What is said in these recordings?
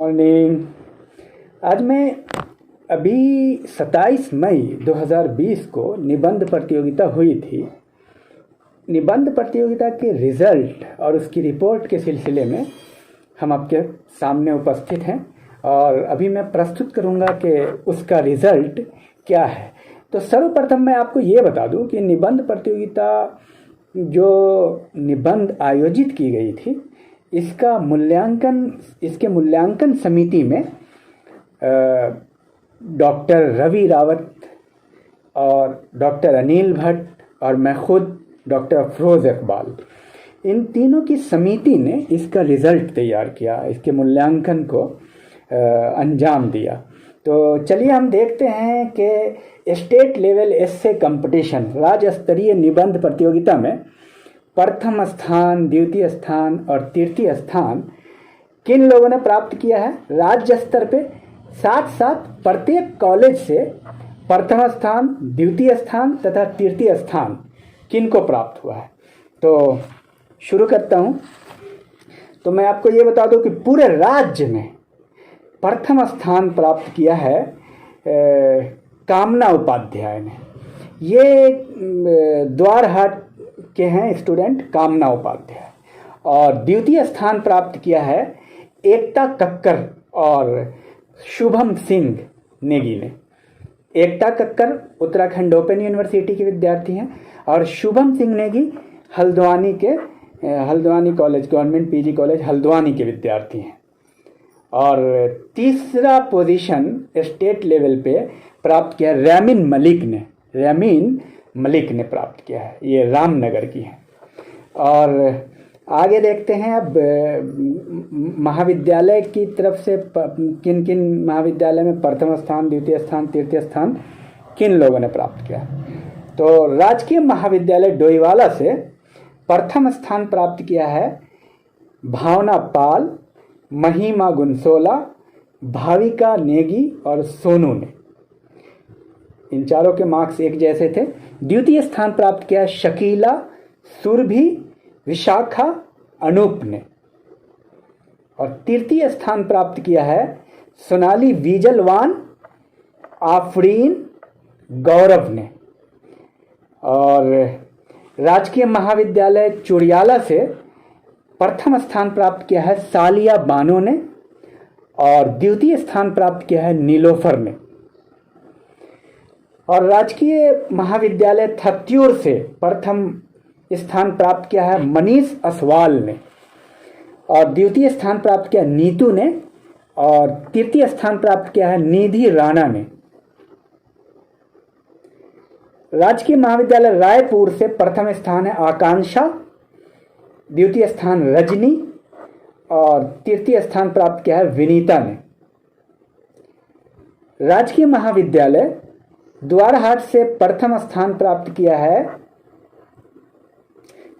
Morning. आज मैं अभी 27 मई 2020 को निबंध प्रतियोगिता हुई थी। निबंध प्रतियोगिता के रिज़ल्ट और उसकी रिपोर्ट के सिलसिले में हम आपके सामने उपस्थित हैं और अभी मैं प्रस्तुत करूंगा कि उसका रिज़ल्ट क्या है। तो सर्वप्रथम मैं आपको ये बता दूं कि निबंध प्रतियोगिता जो निबंध आयोजित की गई थी इसके मूल्यांकन समिति में डॉक्टर रवि रावत और डॉक्टर अनिल भट्ट और मैं खुद डॉक्टर अफरोज़ इकबाल, इन तीनों की समिति ने इसका रिज़ल्ट तैयार किया, इसके मूल्यांकन को अंजाम दिया। तो चलिए हम देखते हैं कि स्टेट लेवल एस्से कंपटीशन, राज्य स्तरीय निबंध प्रतियोगिता में प्रथम स्थान, द्वितीय स्थान और तृतीय स्थान किन लोगों ने प्राप्त किया है राज्य स्तर पे। साथ साथ प्रत्येक कॉलेज से प्रथम स्थान, द्वितीय स्थान तथा तृतीय स्थान किन को प्राप्त हुआ है। तो शुरू करता हूँ। तो मैं आपको ये बता दूँ कि पूरे राज्य में प्रथम स्थान प्राप्त किया है कामना उपाध्याय ने। ये द्वारहाट के हैं स्टूडेंट कामना उपाध्याय। और द्वितीय स्थान प्राप्त किया है एकता कक्कर और शुभम सिंह नेगी ने। एकता कक्कर उत्तराखंड ओपन यूनिवर्सिटी के विद्यार्थी हैं और Shubham Singh Negi Haldwani college, government PG college Haldwani के विद्यार्थी हैं। और तीसरा पोजीशन स्टेट लेवल पे प्राप्त किया रैमीन मलिक ने प्राप्त किया है। ये रामनगर की है। और आगे देखते हैं अब महाविद्यालय की तरफ से किन किन महाविद्यालय में प्रथम स्थान, द्वितीय स्थान, तृतीय स्थान किन लोगों ने प्राप्त किया। तो राजकीय महाविद्यालय डोईवाला से प्रथम स्थान प्राप्त किया है भावना पाल, महिमा गुनसोला, भाविका नेगी और सोनू ने। इन चारों के मार्क्स एक जैसे थे। द्वितीय स्थान प्राप्त किया शकीला, सुरभि, विशाखा, अनूप ने। और तृतीय स्थान प्राप्त किया है सोनाली, विजलवान, आफरीन, गौरव ने। और राजकीय महाविद्यालय चुड़ियाला से प्रथम स्थान प्राप्त किया है सालिया बानो ने और द्वितीय स्थान प्राप्त किया है नीलोफर ने। और राजकीय महाविद्यालय थत्यूर से प्रथम स्थान प्राप्त किया है मनीष असवाल ने और द्वितीय स्थान प्राप्त किया नीतू ने और तृतीय स्थान प्राप्त किया है निधि राणा ने। राजकीय महाविद्यालय रायपुर से प्रथम स्थान है आकांक्षा, द्वितीय स्थान रजनी और तृतीय स्थान प्राप्त किया है विनीता ने। राजकीय महाविद्यालय द्वारहाट से प्रथम स्थान प्राप्त किया है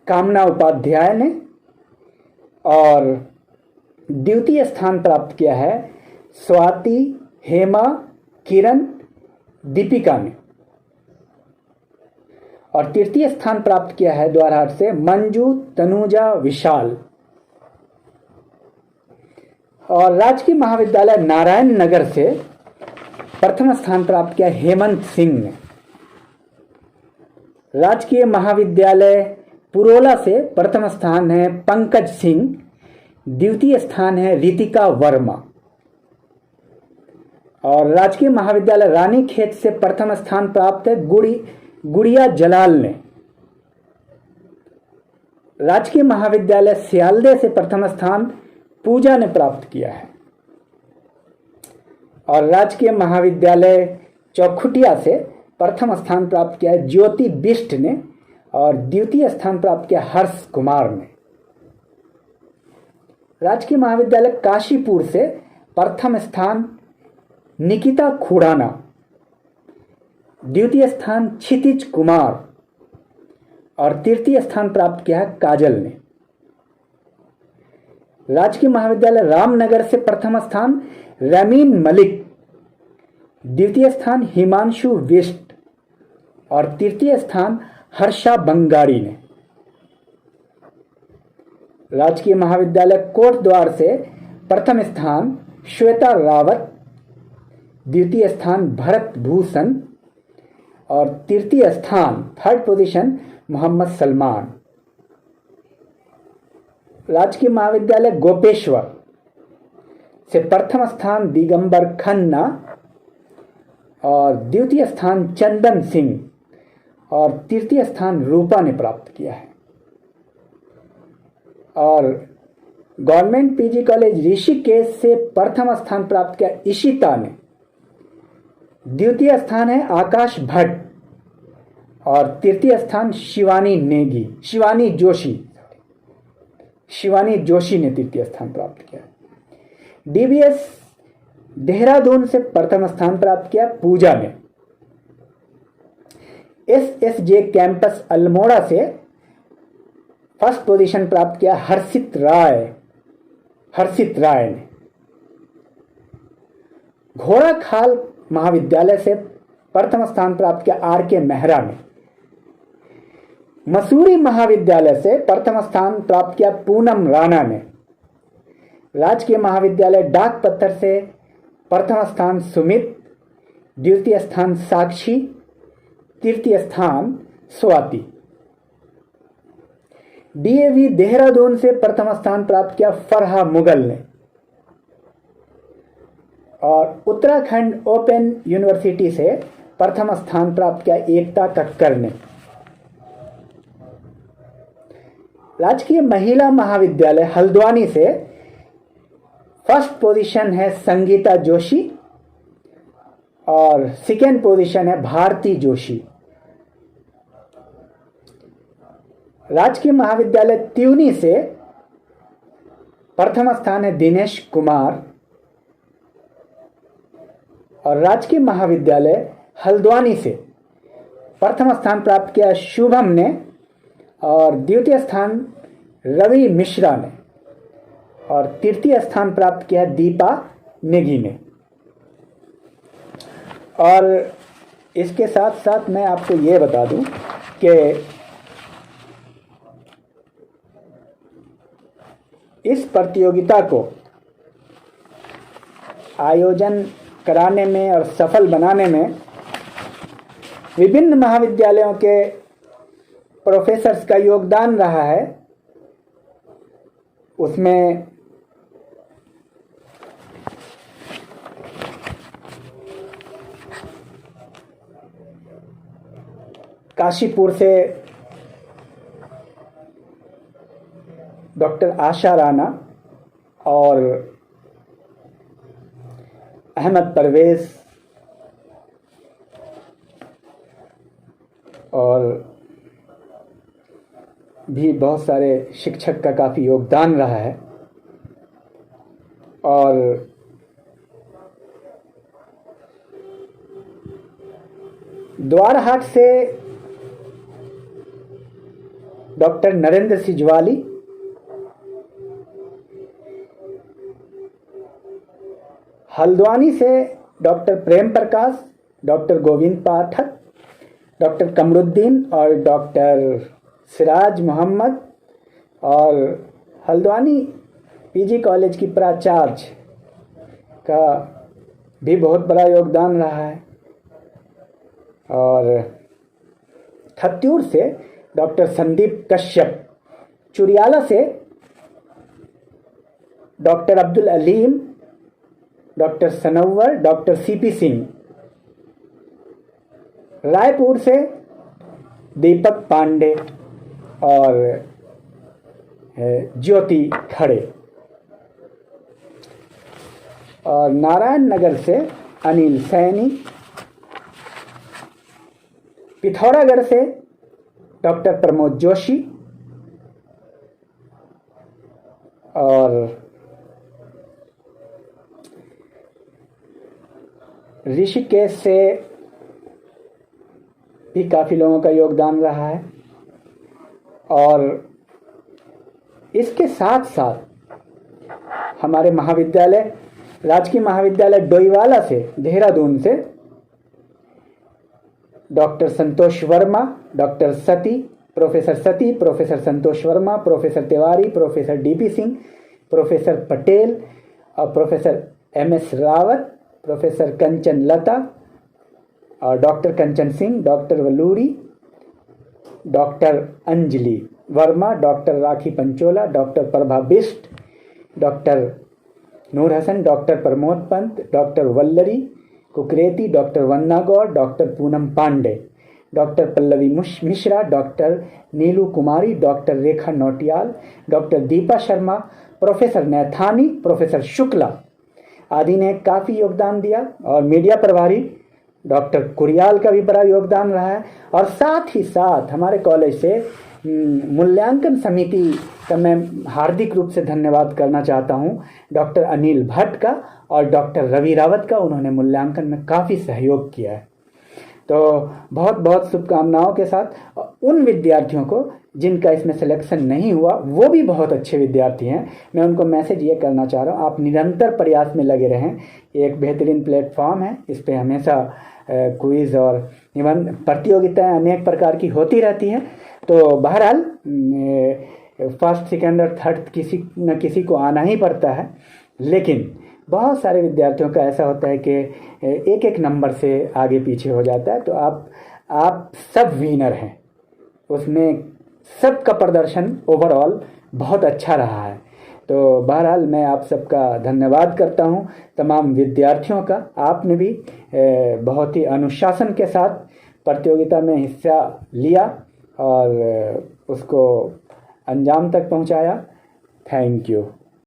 कामना उपाध्याय ने और द्वितीय स्थान प्राप्त किया है स्वाति, हेमा, किरण, दीपिका ने। और तृतीय स्थान प्राप्त किया है द्वारहाट से मंजू, तनुजा, विशाल। और राजकीय महाविद्यालय नारायण नगर से प्रथम स्थान प्राप्त किया हेमंत सिंह ने। राजकीय महाविद्यालय पुरोला से प्रथम स्थान है पंकज सिंह, द्वितीय स्थान है रितिका वर्मा। और राजकीय महाविद्यालय रानीखेत से प्रथम स्थान प्राप्त है गुड़िया जलाल ने। राजकीय महाविद्यालय सियालदे से प्रथम स्थान पूजा ने प्राप्त किया है। और राजकीय महाविद्यालय चौखुटिया से प्रथम स्थान प्राप्त किया है ज्योति बिष्ट ने और द्वितीय स्थान प्राप्त किया हर्ष कुमार ने। राजकीय महाविद्यालय काशीपुर से प्रथम स्थान निकिता खुड़ाना, द्वितीय स्थान क्षितिज कुमार और तृतीय स्थान प्राप्त किया है काजल ने। राजकीय महाविद्यालय रामनगर से प्रथम स्थान रमीन मलिक, द्वितीय स्थान हिमांशु विष्ट और तृतीय स्थान हर्षा बंगाड़ी ने। राजकीय महाविद्यालय कोटद्वार से प्रथम स्थान श्वेता रावत, द्वितीय स्थान भरत भूषण और तृतीय स्थान थर्ड पोजीशन मोहम्मद सलमान। राजकीय महाविद्यालय गोपेश्वर से प्रथम स्थान दिगंबर खन्ना और द्वितीय स्थान चंदन सिंह और तृतीय स्थान रूपा ने प्राप्त किया है। और गवर्नमेंट पीजी कॉलेज ऋषिकेश से प्रथम स्थान प्राप्त किया इशिता ने। द्वितीय स्थान है आकाश भट्ट और तृतीय स्थान शिवानी जोशी ने तृतीय स्थान प्राप्त किया। डीबीएस देहरादून से प्रथम स्थान प्राप्त किया पूजा ने। एसएसजे कैंपस अल्मोड़ा से फर्स्ट पोजीशन प्राप्त किया हर्षित राय ने। घोड़ाखाल महाविद्यालय से प्रथम स्थान प्राप्त किया आर.के. मेहरा ने। मसूरी महाविद्यालय से प्रथम स्थान प्राप्त किया पूनम राणा ने। राजकीय महाविद्यालय डाक पत्थर से प्रथम स्थान सुमित, द्वितीय स्थान साक्षी, तृतीय स्थान स्वाति। डीएवी देहरादून से प्रथम स्थान प्राप्त किया फरहा मुगल ने। और उत्तराखंड ओपन यूनिवर्सिटी से प्रथम स्थान प्राप्त किया एकता कक्कर ने। राजकीय महिला महाविद्यालय हल्द्वानी से फर्स्ट पोजीशन है संगीता जोशी और सेकेंड पोजीशन है भारती जोशी। राजकीय महाविद्यालय त्यूनी से प्रथम स्थान है दिनेश कुमार और राजकीय महाविद्यालय हल्द्वानी से प्रथम स्थान प्राप्त किया शुभम ने और द्वितीय स्थान रवि मिश्रा ने और तृतीय स्थान प्राप्त किया दीपा नेगी ने। और इसके साथ साथ मैं आपको ये बता दूं कि इस प्रतियोगिता को आयोजन कराने में और सफल बनाने में विभिन्न महाविद्यालयों के प्रोफेसर्स का योगदान रहा है। उसमें काशीपुर से डॉक्टर आशा राणा और अहमद परवेज और भी बहुत सारे शिक्षक का काफ़ी योगदान रहा है। और द्वारहाट से डॉक्टर नरेंद्र सिजवाली, हल्द्वानी से डॉक्टर प्रेम प्रकाश, डॉक्टर गोविंद पाठक, डॉक्टर कमरुद्दीन और डॉक्टर सिराज मोहम्मद और हल्द्वानी पीजी कॉलेज की प्राचार्य का भी बहुत बड़ा योगदान रहा है। और खत्यूर से डॉक्टर संदीप कश्यप, चुरियाला से doctor Abdul Aleem, doctor Sanawwar, doctor CP Singh, Raipur से दीपक पांडे और ज्योति खड़े, और नारायण नगर से अनिल सैनी, पिथौरागढ़ से डॉक्टर प्रमोद जोशी और ऋषिकेश से भी काफ़ी लोगों का योगदान रहा है। और इसके साथ साथ हमारे महाविद्यालय राजकीय महाविद्यालय डोईवाला से देहरादून से doctor Santosh Verma, doctor Sati, professor Santosh Verma, professor Tiwari, professor DP Singh, professor Patel और professor MS Rawat, professor Kanchan Lata और doctor Kanchan Singh, doctor Valuri, doctor Anjali Verma, doctor Rakhi Panchola, doctor Prabha Bisht, doctor Noor Hasan, doctor Pramod Pant, doctor Vallari Kukreti, doctor Vanna Gaur, doctor Poonam Pandey, doctor Pallavi Mishra, doctor Neelu Kumari, doctor Rekha Nautiyal, doctor Deepa Sharma, professor Naithani, professor Shukla आदि ने काफ़ी योगदान दिया। और मीडिया प्रभारी डॉक्टर कुरियाल का भी बड़ा योगदान रहा है। और साथ ही साथ हमारे कॉलेज से मूल्यांकन समिति का मैं हार्दिक रूप से धन्यवाद करना चाहता हूं, डॉक्टर अनिल भट्ट का और डॉक्टर रवि रावत का। उन्होंने मूल्यांकन में काफ़ी सहयोग किया है। तो बहुत बहुत शुभकामनाओं के साथ उन विद्यार्थियों को जिनका इसमें सिलेक्शन नहीं हुआ, वो भी बहुत अच्छे विद्यार्थी हैं, मैं उनको मैसेज ये करना चाह रहा हूँ, आप निरंतर प्रयास में लगे रहें। एक बेहतरीन प्लेटफॉर्म है, इस पर हमेशा क्विज़ और निबंध प्रतियोगिताएं अनेक प्रकार की होती रहती हैं। तो बहरहाल फर्स्ट, सेकेंड और थर्ड किसी न किसी को आना ही पड़ता है, लेकिन बहुत सारे विद्यार्थियों का ऐसा होता है कि एक एक नंबर से आगे पीछे हो जाता है। तो आप सब विनर हैं, उसमें सबका प्रदर्शन ओवरऑल बहुत अच्छा रहा है। तो बहरहाल मैं आप सबका धन्यवाद करता हूं, तमाम विद्यार्थियों का। आपने भी बहुत ही अनुशासन के साथ प्रतियोगिता में हिस्सा लिया और उसको अंजाम तक पहुंचाया। Thank you.